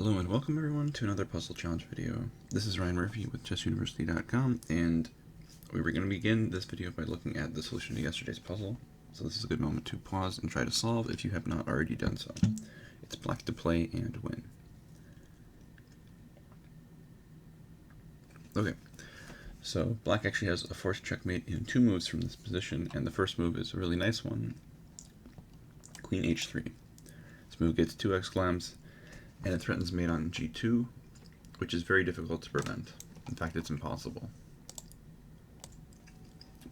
Hello and welcome everyone to another puzzle challenge video. This is Ryan Murphy with ChessUniversity.com, and we were going to begin this video by looking at the solution to yesterday's puzzle. So this is a good moment to pause and try to solve if you have not already done so. It's black to play and win. Okay, so black actually has a forced checkmate in 2 moves from this position, and the first move is a really nice one, Queen h3. This move gets 2 exclams, and it threatens mate on g2, which is very difficult to prevent. In fact, it's impossible.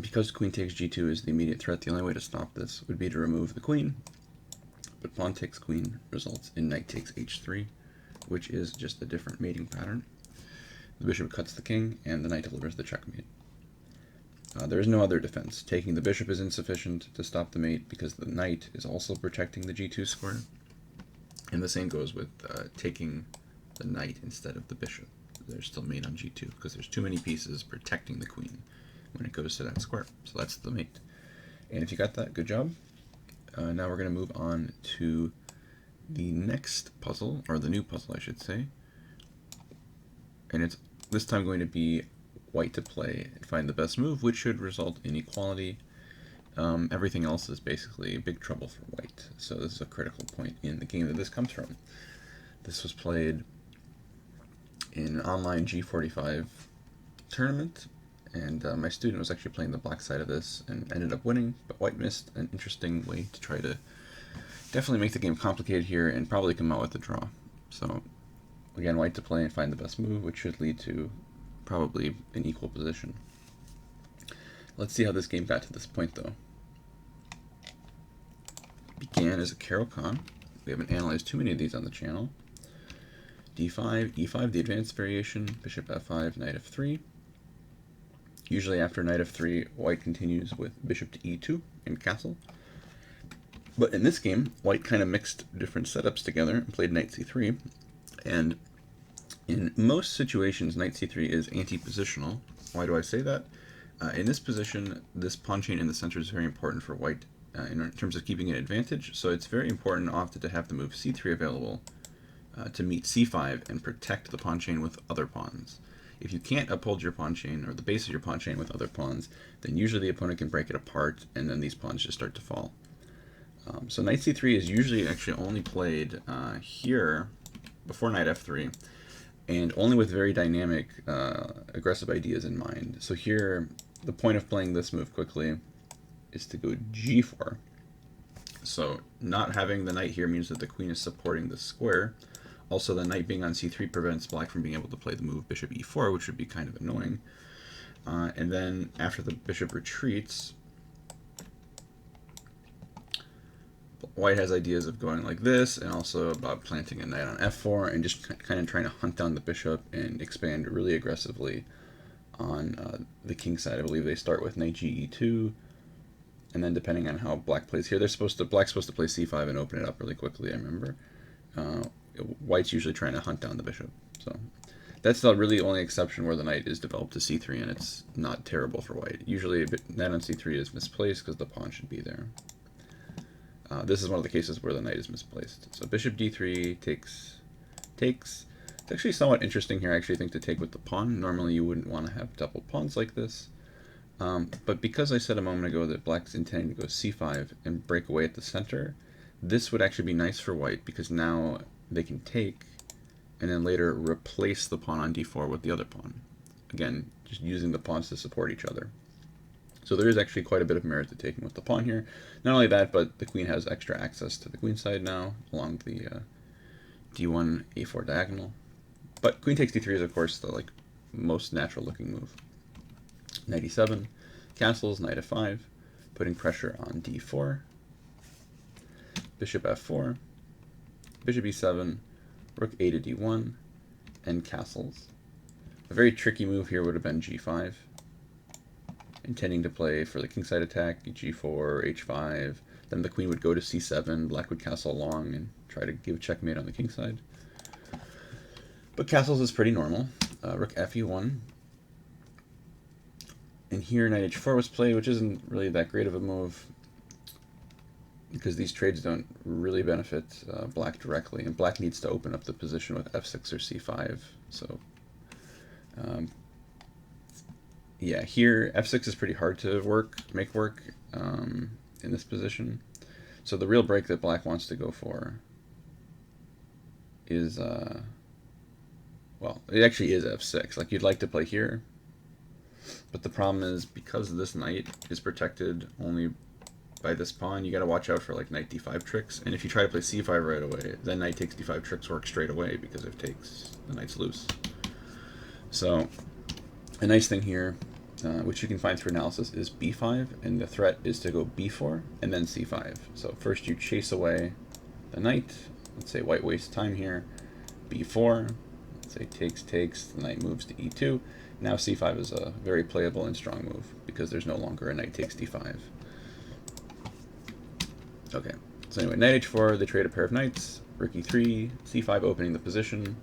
Because queen takes g2 is the immediate threat, the only way to stop this would be to remove the queen, but pawn takes queen results in knight takes h3, which is just a different mating pattern. The bishop cuts the king, and the knight delivers the checkmate. There is no other defense. Taking the bishop is insufficient to stop the mate because the knight is also protecting the g2 square. And the same goes with taking the knight instead of the bishop. There's still mate on g2 because there's too many pieces protecting the queen when it goes to that square. So that's the mate. And if you got that, good job. Now we're going to move on to the next puzzle, or the new puzzle I should say. And it's this time going to be white to play and find the best move, which should result in equality. Everything else is basically big trouble for white, so this is a critical point in the game that this comes from. This was played in an online G45 tournament, and my student was actually playing the black side of this and ended up winning, but white missed an interesting way to try to definitely make the game complicated here and probably come out with a draw. So again, white to play and find the best move, which should lead to probably an equal position. Let's see how this game got to this point, though. Began as a Caro-Kann. We haven't analyzed too many of these on the channel. d5, e5, the advanced variation, bishop f5, knight f3. Usually after knight f3, white continues with bishop to e2 and castle. But in this game, white kind of mixed different setups together and played knight c3. And in most situations, knight c3 is anti-positional. Why do I say that? In this position, this pawn chain in the center is very important for white in terms of keeping an advantage, so it's very important often to have the move c3 available to meet c5 and protect the pawn chain with other pawns. If you can't uphold your pawn chain, or the base of your pawn chain with other pawns, then usually the opponent can break it apart, and then these pawns just start to fall. So knight c3 is usually actually only played here before knight f3, and only with very dynamic, aggressive ideas in mind. So here, the point of playing this move quickly is to go g4. So not having the knight here means that the queen is supporting the square. Also, the knight being on c3 prevents black from being able to play the move bishop e4, which would be kind of annoying. And then after the bishop retreats, white has ideas of going like this, and also about planting a knight on f4 and just kind of trying to hunt down the bishop and expand really aggressively on the king side. I believe they start with knight ge2, and then depending on how black plays here, black's supposed to play c5 and open it up really quickly, I remember. White's usually trying to hunt down the bishop. So that's the really only exception where the knight is developed to c3, and it's not terrible for white. Usually knight on c3 is misplaced because the pawn should be there. This is one of the cases where the knight is misplaced. So bishop d3 takes. It's actually somewhat interesting here, I actually think, to take with the pawn. Normally you wouldn't want to have double pawns like this. But because I said a moment ago that black's intending to go c5 and break away at the center, this would actually be nice for white because now they can take and then later replace the pawn on d4 with the other pawn. Again, just using the pawns to support each other. So there is actually quite a bit of merit to taking with the pawn here. Not only that, but the queen has extra access to the queen side now along the d1, a4 diagonal. But queen takes d3 is, of course, the most natural looking move. Knight e7, castles, knight f5, putting pressure on d4, bishop f4, bishop e7, rook a to d1, and castles. A very tricky move here would have been g5, intending to play for the kingside attack, g4, h5, then the queen would go to c7, black would castle along and try to give checkmate on the kingside. But castles is pretty normal. Rook fe1. And here knight h4 was played, which isn't really that great of a move. because these trades don't really benefit black directly, and black needs to open up the position with f6 or c5. So yeah, here f6 is pretty hard to make work in this position. So the real break that black wants to go for is well, it actually is f6. Like, you'd like to play here, but the problem is, because this knight is protected only by this pawn, you got to watch out for like knight d5 tricks. And if you try to play c5 right away, then knight takes d5 tricks work straight away, because if takes, the knight's loose. So a nice thing here, which you can find through analysis, is b5, and the threat is to go b4 and then c5. So first you chase away the knight. Let's say white wastes time here. b4. Let's say takes. The knight moves to e2. Now c5 is a very playable and strong move, because there's no longer a knight takes d5. Okay, so anyway, knight h4, they trade a pair of knights, rook e3, c5 opening the position.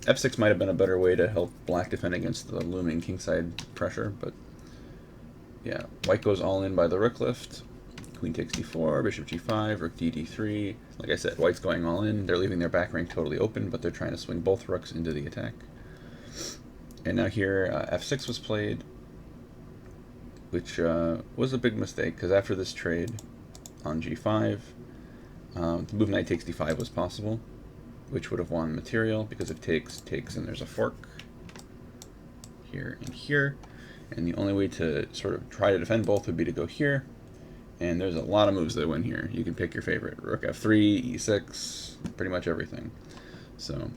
f6 might have been a better way to help black defend against the looming kingside pressure, but yeah, white goes all in by the rook lift. Queen takes d4, bishop g5, rook d3. Like I said, white's going all in. They're leaving their back rank totally open, but they're trying to swing both rooks into the attack. And now here, f6 was played, which was a big mistake, because after this trade on g5, the move knight takes d5 was possible, which would have won material, because if takes, and there's a fork here and here. And the only way to sort of try to defend both would be to go here. And there's a lot of moves that win here. You can pick your favorite. Rook f3, e6, pretty much everything. So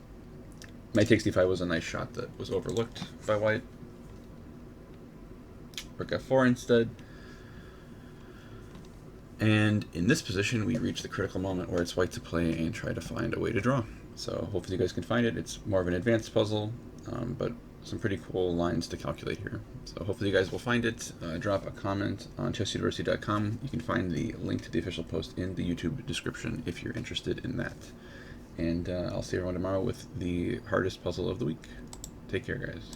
knight takes d5 was a nice shot that was overlooked by white. Rook f4 instead. And in this position, we reach the critical moment where it's white to play and try to find a way to draw. So hopefully you guys can find it. It's more of an advanced puzzle, but some pretty cool lines to calculate here. So hopefully you guys will find it. Drop a comment on chessuniversity.com. You can find the link to the official post in the YouTube description if you're interested in that. And I'll see everyone tomorrow with the hardest puzzle of the week. Take care, guys.